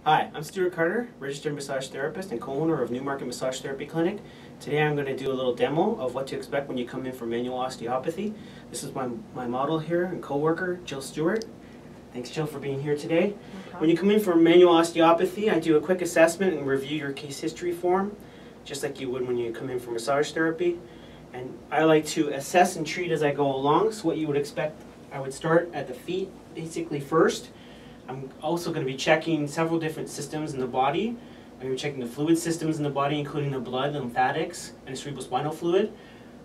Hi, I'm Stewart Carter, registered massage therapist and co-owner of Newmarket Massage Therapy Clinic. Today I'm going to do a little demo of what to expect when you come in for manual osteopathy. This is my model here and co-worker, Jill Stewart. Thanks, Jill, for being here today. No when you come in for manual osteopathy, I do a quick assessment and review your case history form, just like you would when you come in for massage therapy. And I like to assess and treat as I go along. So what you would expect, I would start at the feet basically first. I'm also going to be checking several different systems in the body. I'm going to be checking the fluid systems in the body, including the blood, the lymphatics, and the cerebrospinal fluid.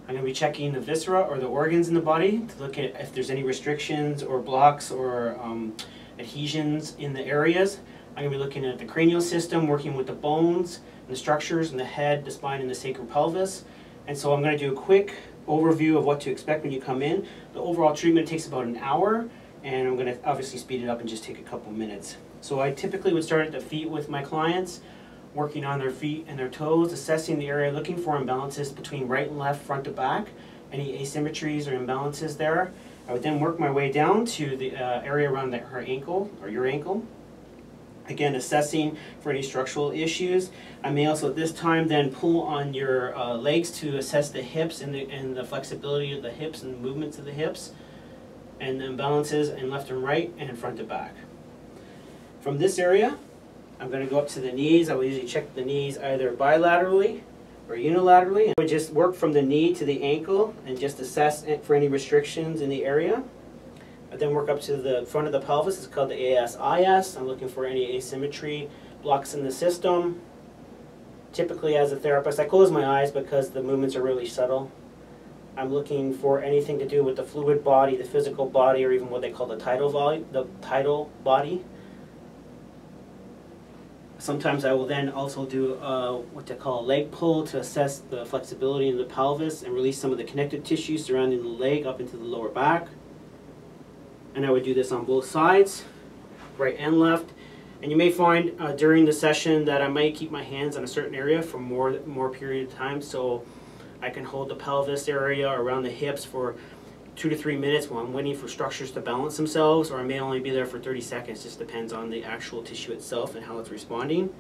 I'm going to be checking the viscera, or the organs in the body, to look at if there's any restrictions or blocks or adhesions in the areas. I'm going to be looking at the cranial system, working with the bones and the structures in the head, the spine, and the sacral pelvis. And so I'm going to do a quick overview of what to expect when you come in. The overall treatment takes about an hour. And I'm going to obviously speed it up and just take a couple minutes. So I typically would start at the feet with my clients, working on their feet and their toes, assessing the area, looking for imbalances between right and left, front to back, any asymmetries or imbalances there. I would then work my way down to the area around her ankle or your ankle. Again, assessing for any structural issues. I may also at this time then pull on your legs to assess the hips and the flexibility of the hips and the movements of the hips, and the imbalances in left and right and front to back. From this area, I'm going to go up to the knees. I will usually check the knees either bilaterally or unilaterally. I would just work from the knee to the ankle and just assess it for any restrictions in the area. I then work up to the front of the pelvis. It's called the ASIS. I'm looking for any asymmetry, blocks in the system. Typically as a therapist, I close my eyes because the movements are really subtle. I'm looking for anything to do with the fluid body, the physical body, or even what they call the tidal body. Sometimes I will then also do what they call a leg pull to assess the flexibility in the pelvis and release some of the connective tissue surrounding the leg up into the lower back. And I would do this on both sides, right and left. And you may find during the session that I might keep my hands on a certain area for more period of time. So I can hold the pelvis area around the hips for 2 to 3 minutes while I'm waiting for structures to balance themselves, or I may only be there for 30 seconds. Just depends on the actual tissue itself and how it's responding.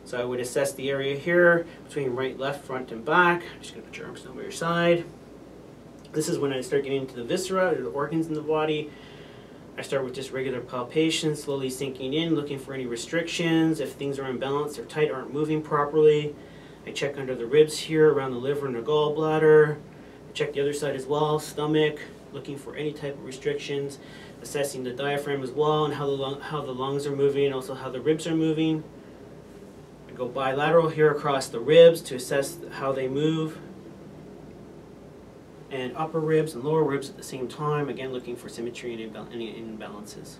So I would assess the area here between right, left, front, and back. I'm just going to put your arms down by your side. This is when I start getting into the viscera, or the organs in the body. I start with just regular palpation, slowly sinking in, looking for any restrictions, if things are imbalanced or tight, aren't moving properly. I check under the ribs here, around the liver and the gallbladder. I check the other side as well, stomach, looking for any type of restrictions, assessing the diaphragm as well and how the lungs are moving, also how the ribs are moving. I go bilateral here across the ribs to assess how they move, and upper ribs and lower ribs at the same time, again looking for symmetry and any imbalances.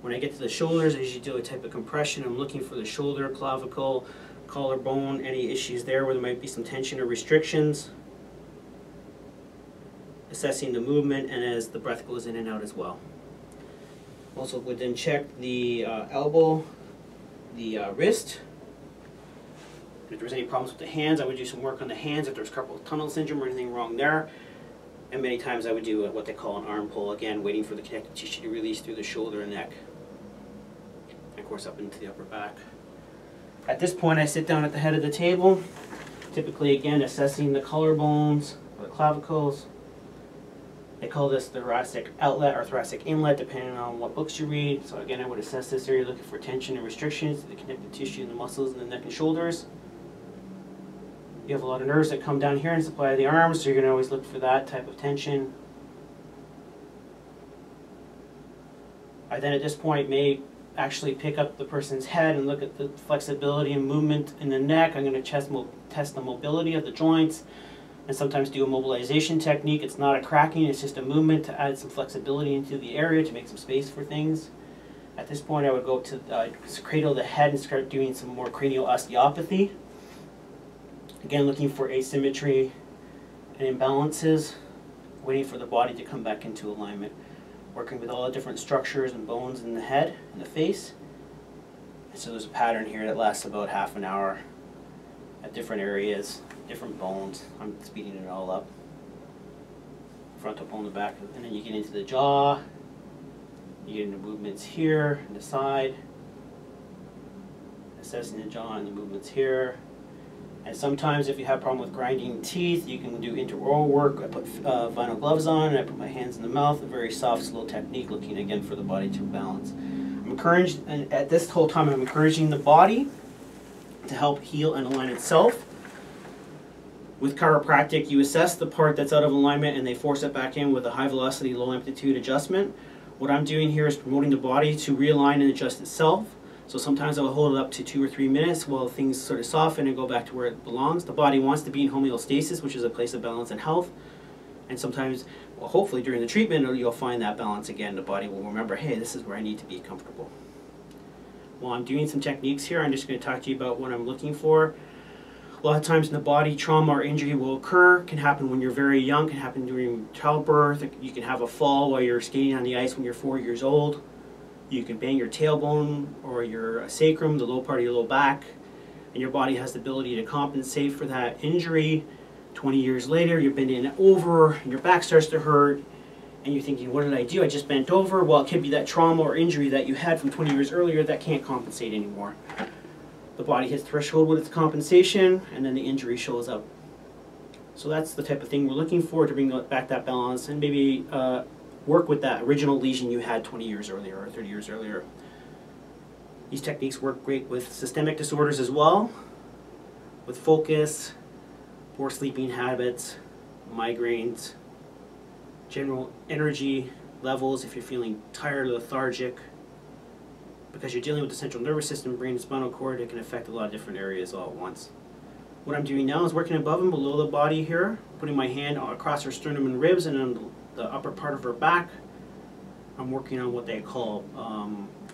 When I get to the shoulders, I usually do a type of compression. I'm looking for the shoulder, clavicle, collarbone, any issues there where there might be some tension or restrictions. Assessing the movement and as the breath goes in and out as well. Also would then check the elbow, the wrist. If there's any problems with the hands, I would do some work on the hands if there's carpal tunnel syndrome or anything wrong there. And many times I would do what they call an arm pull, again waiting for the connective tissue to release through the shoulder and neck. And of course up into the upper back. At this point I sit down at the head of the table, typically again assessing the collarbones or the clavicles. They call this the thoracic outlet or thoracic inlet depending on what books you read. So again I would assess this area looking for tension and restrictions to the connective tissue and the muscles in the neck and shoulders. You have a lot of nerves that come down here and supply the arms, so you're going to always look for that type of tension. I then at this point may actually pick up the person's head and look at the flexibility and movement in the neck. I'm going to test the mobility of the joints and sometimes do a mobilization technique. It's not a cracking, it's just a movement to add some flexibility into the area to make some space for things. At this point I would go to cradle the head and start doing some more cranial osteopathy. Again, looking for asymmetry and imbalances, waiting for the body to come back into alignment. Working with all the different structures and bones in the head and the face. And so there's a pattern here that lasts about half an hour at different areas, different bones. I'm speeding it all up. Frontal bone, the back, and then you get into the jaw. You get into movements here and the side, assessing the jaw and the movements here. And sometimes if you have a problem with grinding teeth, you can do intraoral work. I put vinyl gloves on and I put my hands in the mouth, a very soft, slow technique, looking again for the body to balance. I'm encouraged, and at this whole time I'm encouraging the body to help heal and align itself. With chiropractic, you assess the part that's out of alignment and they force it back in with a high velocity, low amplitude adjustment. What I'm doing here is promoting the body to realign and adjust itself. So sometimes I'll hold it up to 2 or 3 minutes while things sort of soften and go back to where it belongs. The body wants to be in homeostasis, which is a place of balance and health. And sometimes, well, hopefully during the treatment, you'll find that balance again. The body will remember, hey, this is where I need to be comfortable. While I'm doing some techniques here, I'm just going to talk to you about what I'm looking for. A lot of times in the body, trauma or injury will occur. It can happen when you're very young, can happen during childbirth. You can have a fall while you're skating on the ice when you're 4 years old. You can bang your tailbone or your sacrum, the low part of your low back, and your body has the ability to compensate for that injury. 20 years later, you're bending over, and your back starts to hurt, and you're thinking, what did I do? I just bent over. Well, it could be that trauma or injury that you had from 20 years earlier that can't compensate anymore. The body hits threshold with its compensation, and then the injury shows up. So that's the type of thing we're looking for to bring back that balance and maybe work with that original lesion you had 20 years earlier or 30 years earlier. These techniques work great with systemic disorders as well, with focus, poor sleeping habits, migraines, general energy levels if you're feeling tired or lethargic. Because you're dealing with the central nervous system, brain, and spinal cord, it can affect a lot of different areas all at once. What I'm doing now is working above and below the body here, putting my hand across her sternum and ribs and on the upper part of her back. I'm working on what they call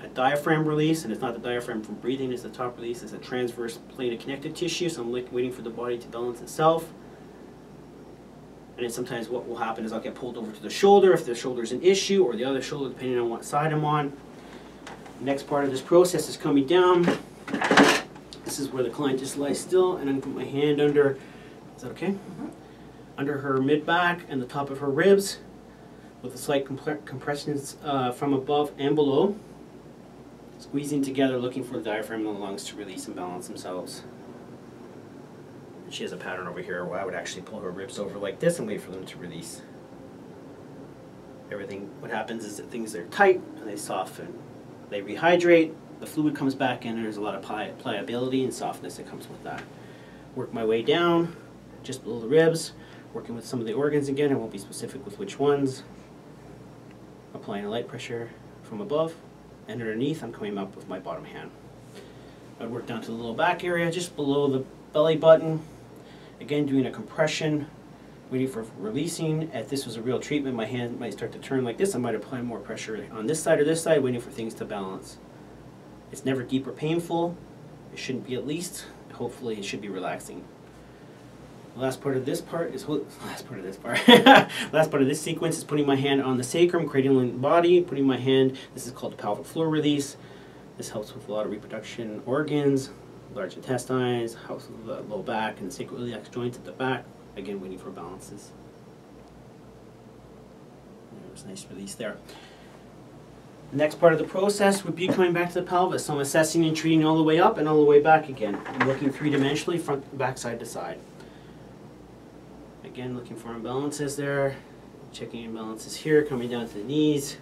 a diaphragm release, and it's not the diaphragm from breathing, it's the top release, it's a transverse plane of connective tissue, so I'm waiting for the body to balance itself. And then sometimes what will happen is I'll get pulled over to the shoulder if the shoulder is an issue, or the other shoulder depending on what side I'm on. The next part of this process is coming down. This is where the client just lies still, and I'm going to put my hand under, is that okay? Under her mid-back and the top of her ribs with a slight compressions from above and below. Squeezing together, looking for the diaphragm and the lungs to release and balance themselves. And she has a pattern over here where I would actually pull her ribs over like this and wait for them to release. What happens is that things are tight and they soften. They rehydrate, the fluid comes back in, and there's a lot of pliability and softness that comes with that. Work my way down, just below the ribs, working with some of the organs again. I won't be specific with which ones. Applying a light pressure from above, and underneath I'm coming up with my bottom hand. I'd work down to the little back area, just below the belly button. Again, doing a compression, waiting for releasing. If this was a real treatment, my hand might start to turn like this. I might apply more pressure on this side or this side, waiting for things to balance. It's never deep or painful. It shouldn't be, at least. Hopefully it should be relaxing. The last part of this part is, last part of this sequence is putting my hand on the sacrum, cradling the body, putting my hand, this is called the pelvic floor release. This helps with a lot of reproduction organs, large intestines, helps with the low back and sacroiliac joints at the back. Again, waiting for balances. There's a nice release there. The next part of the process would be coming back to the pelvis. So I'm assessing and treating all the way up and all the way back again. I'm looking three-dimensionally, front, back, side to side. Again, looking for imbalances there. Checking imbalances here, coming down to the knees.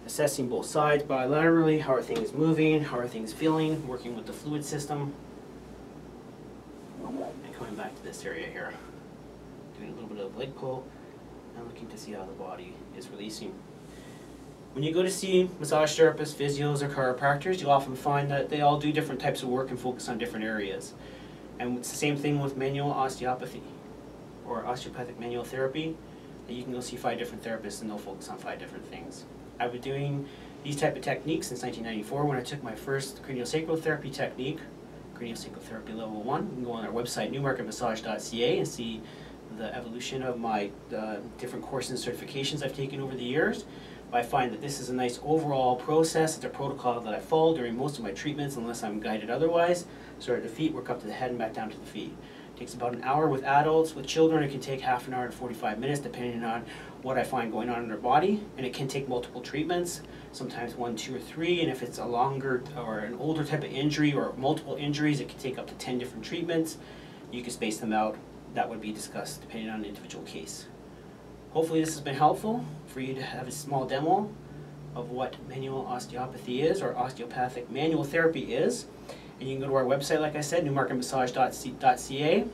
Assessing both sides bilaterally. How are things moving? How are things feeling? Working with the fluid system. And coming back to this area here. Doing a little bit of leg pull and looking to see how the body is releasing. When you go to see massage therapists, physios, or chiropractors, you'll often find that they all do different types of work and focus on different areas. And it's the same thing with manual osteopathy or osteopathic manual therapy. You can go see 5 different therapists and they'll focus on 5 different things. I've been doing these type of techniques since 1994 when I took my first craniosacral therapy technique, craniosacral therapy level 1. You can go on our website, newmarketmassage.ca, and see the evolution of my different courses and certifications I've taken over the years. But I find that this is a nice overall process. It's a protocol that I follow during most of my treatments unless I'm guided otherwise. Start at the feet, work up to the head and back down to the feet. It takes about an hour with adults. With children, it can take half an hour to 45 minutes depending on what I find going on in their body, and it can take multiple treatments, sometimes 1, 2, or 3, and if it's a longer or an older type of injury or multiple injuries, it can take up to 10 different treatments. You can space them out. That would be discussed depending on the individual case. Hopefully this has been helpful for you to have a small demo of what manual osteopathy is, or osteopathic manual therapy is. And you can go to our website, like I said, newmarketmassage.ca.